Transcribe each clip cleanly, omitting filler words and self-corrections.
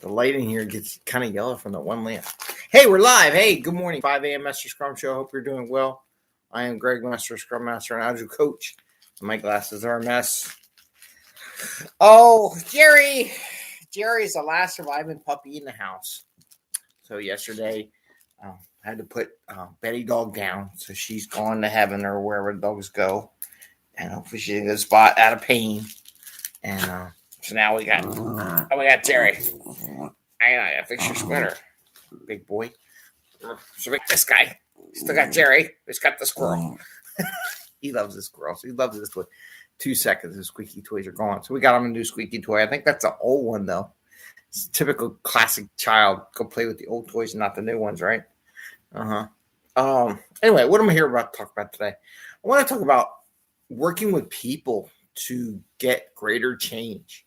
The lighting here gets kind of yellow from the one lamp. Hey, we're live. Hey, good morning. 5 a.m. Mester Scrum Show. Hope you're doing well. I am Greg, Mester Scrum Master and Agile Coach. My glasses are a mess. Oh, Jerry. Jerry is the last surviving puppy in the house. So yesterday, I had to put Betty dog down. So she's gone to heaven or wherever dogs go. And hopefully she's in a good spot out of pain. And so now we got Jerry. I gotta fix your sweater, big boy. So make this guy. Still got Jerry. He's got the squirrel. He loves this squirrel. So he loves this toy. 2 seconds, the squeaky toys are gone. So we got him a new squeaky toy. I think that's an old one though. It's a typical classic child. Go play with the old toys and not the new ones, right? Anyway, what am I here about to talk about today? I want to talk about working with people to get greater change.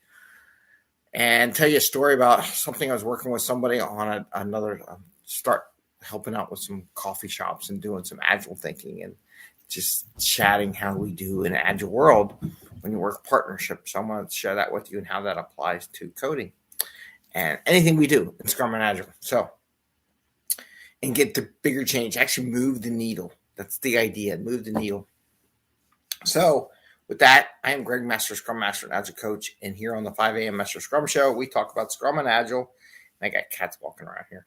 And tell you a story about something I was working with somebody on another start helping out with some coffee shops and doing some agile thinking and just chatting how we do in an agile world when you work partnership. So I want to share that with you and how that applies to coding and anything we do in Scrum and Agile. So, and get the bigger change, actually move the needle. That's the idea, move the needle. So, with that, I am Greg, Mester Scrum Master and Agile Coach, and here on the 5 a.m. Mester Scrum Show, we talk about Scrum and Agile. And I got cats walking around here.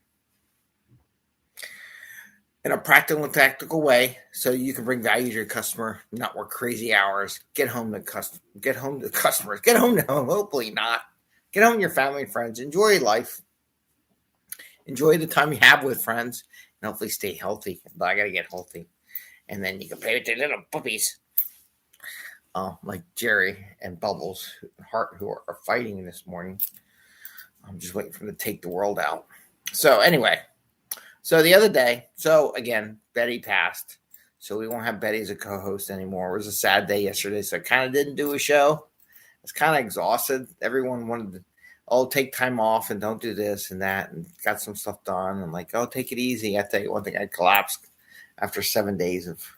In a practical and tactical way, so you can bring value to your customer, not work crazy hours, get home to customers, get home to home, hopefully not. Get home to your family and friends, enjoy life, enjoy the time you have with friends, and hopefully stay healthy. But I got to get healthy. And then you can play with your little puppies. Like Jerry and Bubbles, Hart, who are fighting this morning. I'm just waiting for them to take the world out. So anyway, so the other day, again, Betty passed. So we won't have Betty as a co-host anymore. It was a sad day yesterday, so I kind of didn't do a show. I was kind of exhausted. Everyone wanted to, take time off and don't do this and that, and got some stuff done. And like, take it easy. I tell you one thing, I collapsed after 7 days of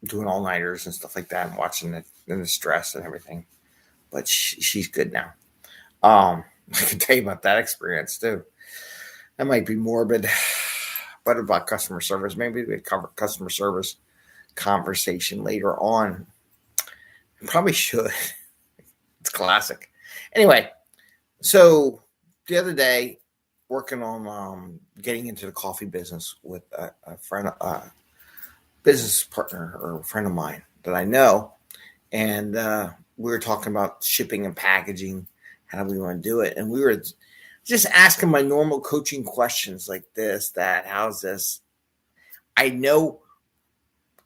doing all-nighters and stuff like that and watching it and the stress and everything. But she's good now. I can tell you about that experience too. That might be morbid, but about customer service. Maybe we cover customer service conversation later on. I probably should. It's classic. Anyway, so the other day, working on getting into the coffee business with a friend, business partner or a friend of mine that I know. And we were talking about shipping and packaging, how we want to do it. And we were just asking my normal coaching questions like this, that, how's this? I know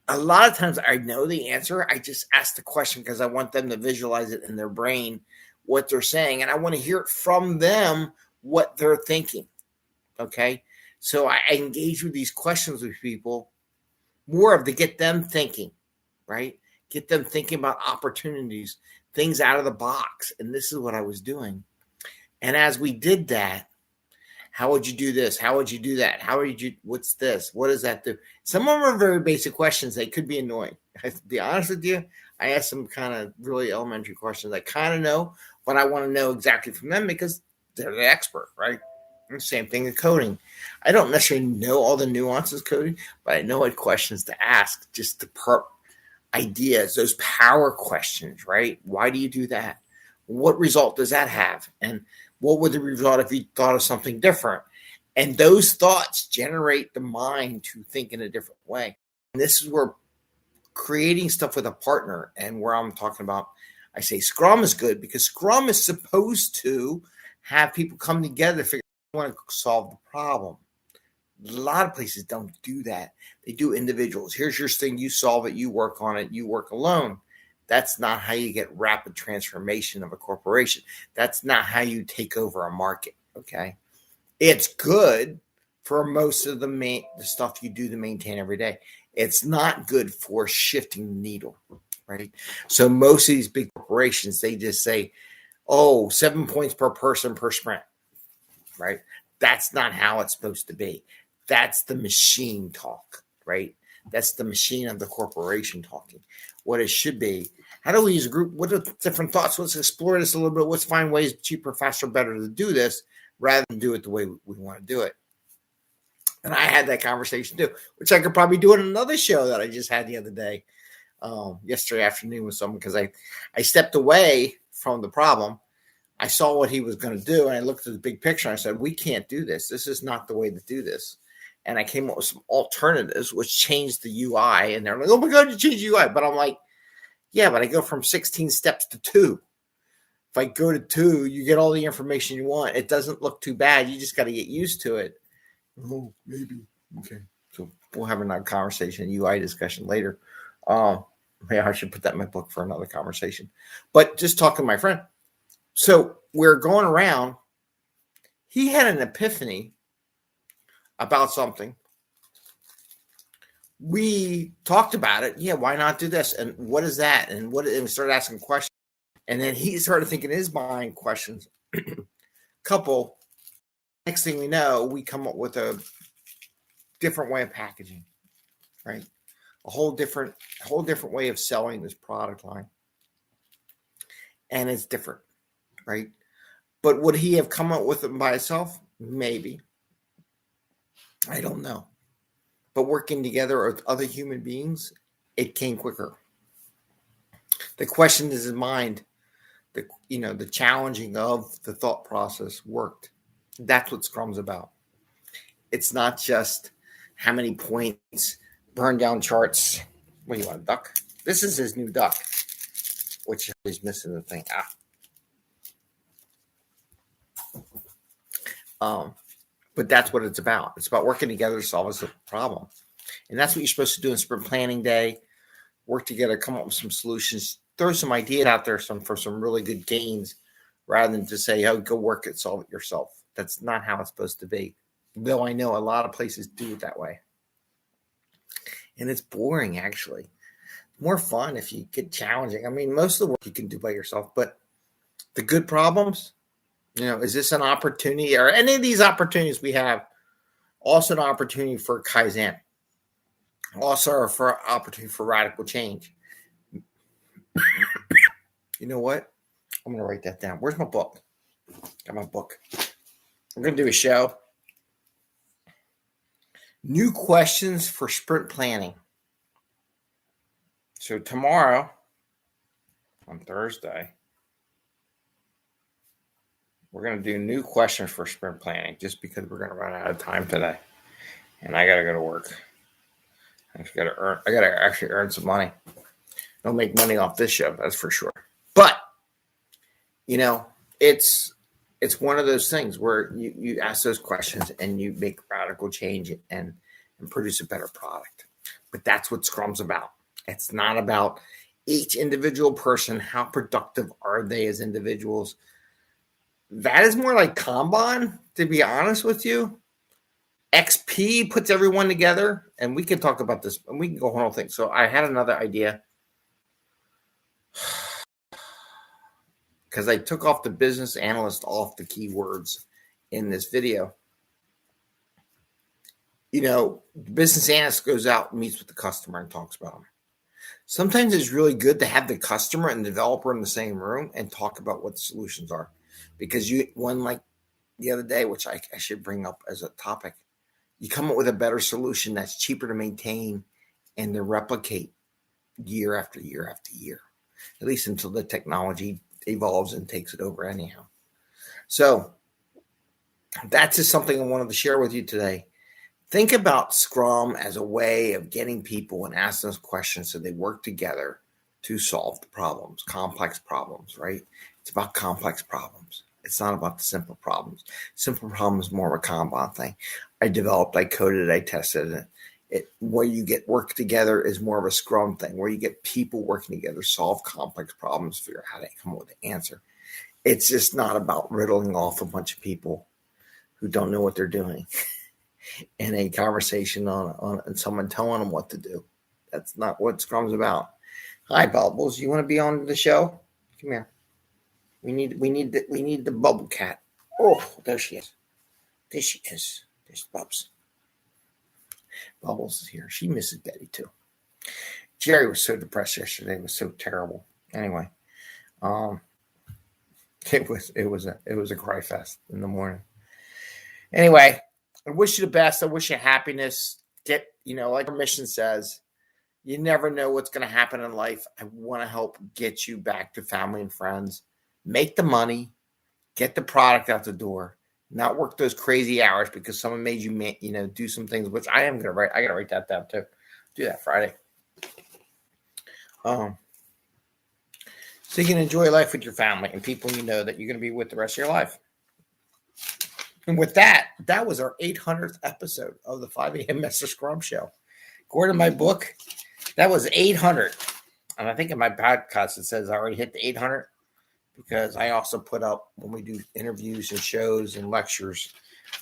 a lot of times I know the answer. I just ask the question because I want them to visualize it in their brain, what they're saying. And I want to hear it from them, what they're thinking. Okay. So I engage with these questions with people more of to get them thinking, right? Get them thinking about opportunities, things out of the box. And this is what I was doing. And as we did that, how would you do this? How would you do that? What's this? What does that do? Some of them are very basic questions. They could be annoying. To be honest with you, I asked some kind of really elementary questions I kind of know, but I want to know exactly from them because they're the expert, right? Same thing in coding. I don't necessarily know all the nuances of coding, but I know what questions to ask, just the ideas, those power questions, right? Why do you do that? What result does that have? And what would the result if you thought of something different? And those thoughts generate the mind to think in a different way. And this is where creating stuff with a partner and where I'm talking about, I say Scrum is good because Scrum is supposed to have people come together to figure want to solve the problem. A lot of places don't do that. They do individuals. Here's your thing. You solve it. You work on it. You work alone. That's not how you get rapid transformation of a corporation. That's not how you take over a market. Okay. It's good for most of the stuff you do to maintain every day. It's not good for shifting the needle, right? So most of these big corporations, they just say, 7 points per person per sprint. Right? That's not how it's supposed to be. That's the machine talk, right? That's the machine of the corporation talking. what it should be. How do we use a group? What are different thoughts? Let's explore this a little bit. Let's find ways cheaper, faster, better to do this rather than do it the way we want to do it. And I had that conversation too, which I could probably do in another show that I just had the other day, yesterday afternoon with someone, because I stepped away from the problem. I saw what he was going to do, and I looked at the big picture, and I said, we can't do this. This is not the way to do this. And I came up with some alternatives, which changed the UI. And they're like, oh, my God, you changed the UI. But I'm like, yeah, but I go from 16 steps to 2. If I go to 2, you get all the information you want. It doesn't look too bad. You just got to get used to it. Oh, maybe. Okay. So we'll have another conversation, UI discussion later. Maybe I should put that in my book for another conversation. But just talking to my friend. So we're going around. He had an epiphany about something. We talked about it. Yeah, why not do this? And what is that? And we started asking questions. And then he started thinking in his mind questions. Couple. Next thing we know, we come up with a different way of packaging, right? A whole different way of selling this product line. And it's different, right? But would he have come up with it by himself? Maybe. I don't know. But working together with other human beings, it came quicker. The question is in mind. The challenging of the thought process worked. That's what Scrum's about. It's not just how many points, burn down charts. What do you want, a duck? This is his new duck, which is missing the thing. But that's what it's about. It's about working together to solve a problem. And that's what you're supposed to do in sprint planning day. Work together, come up with some solutions, throw some ideas out there for some really good gains rather than just say, oh, go work it, solve it yourself. That's not how it's supposed to be. Though I know a lot of places do it that way. And it's boring, actually. More fun if you get challenging. I mean, most of the work you can do by yourself, but the good problems, is this an opportunity or any of these opportunities we have? Also an opportunity for Kaizen. Also for opportunity for radical change. You know what? I'm going to write that down. Where's my book? Got my book. We're going to do a show. New questions for sprint planning. So tomorrow, on Thursday, we're going to do new questions for sprint planning just because we're going to run out of time today. And I got to go to work. I got to actually earn some money. Don't make money off this show, that's for sure. But, it's one of those things where you ask those questions and you make radical change and produce a better product. But that's what Scrum's about. It's not about each individual person. How productive are they as individuals? That is more like Kanban, to be honest with you. XP puts everyone together, and we can talk about this, and we can go on whole thing. So I had another idea. Because I took off the business analyst off the keywords in this video. The business analyst goes out and meets with the customer and talks about them. Sometimes it's really good to have the customer and the developer in the same room and talk about what the solutions are. Because one like the other day, which I should bring up as a topic, you come up with a better solution that's cheaper to maintain and to replicate year after year after year, at least until the technology evolves and takes it over anyhow. So that's just something I wanted to share with you today. Think about Scrum as a way of getting people and asking those questions so they work together to solve the problems, complex problems, right? It's about complex problems. It's not about the simple problems. Simple problems is more of a Kanban thing. I developed, I coded, I tested it. Where you get work together is more of a Scrum thing, where you get people working together, solve complex problems, figure out how to come up with an answer. It's just not about riddling off a bunch of people who don't know what they're doing in a conversation on someone telling them what to do. That's not what Scrum's about. Hi, Bubbles. You want to be on the show? Come here. We need the bubble cat. Oh, there she is. There she is. There's Bubs. Bubbles is here. She misses Betty too. Jerry was so depressed yesterday. It was so terrible. Anyway, um, it was a cry fest in the morning. Anyway, I wish you the best. I wish you happiness. Get, like our mission says, you never know what's going to happen in life. I want to help get you back to family and friends. Make the money, get the product out the door, not work those crazy hours because someone made you, do some things, which I am going to write. I got to write that down too. Do that Friday. So you can enjoy life with your family and people you know that you're going to be with the rest of your life. And with that was our 800th episode of the 5 a.m. Mester Scrum Show. According to my book, that was 800. And I think in my podcast it says I already hit the 800 because I also put up when we do interviews and shows and lectures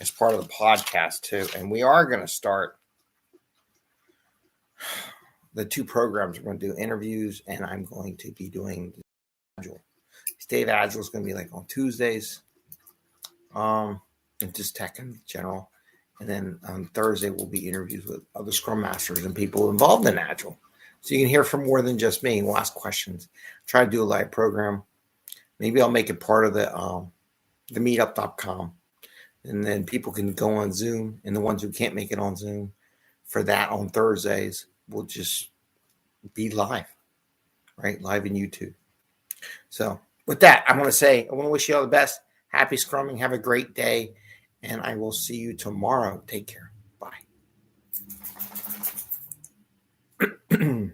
as part of the podcast too. And we are going to start the two programs. We're going to do interviews and I'm going to be doing Agile. State Agile is going to be like on Tuesdays. And just tech in general. And then on Thursday, we'll be interviews with other Scrum Masters and people involved in Agile. So you can hear from more than just me. We'll ask questions. Try to do a live program. Maybe I'll make it part of the meetup.com. And then people can go on Zoom. And the ones who can't make it on Zoom for that on Thursdays will just be live, right? Live in YouTube. So with that, I want to wish you all the best. Happy Scrumming. Have a great day. And I will see you tomorrow. Take care. Bye.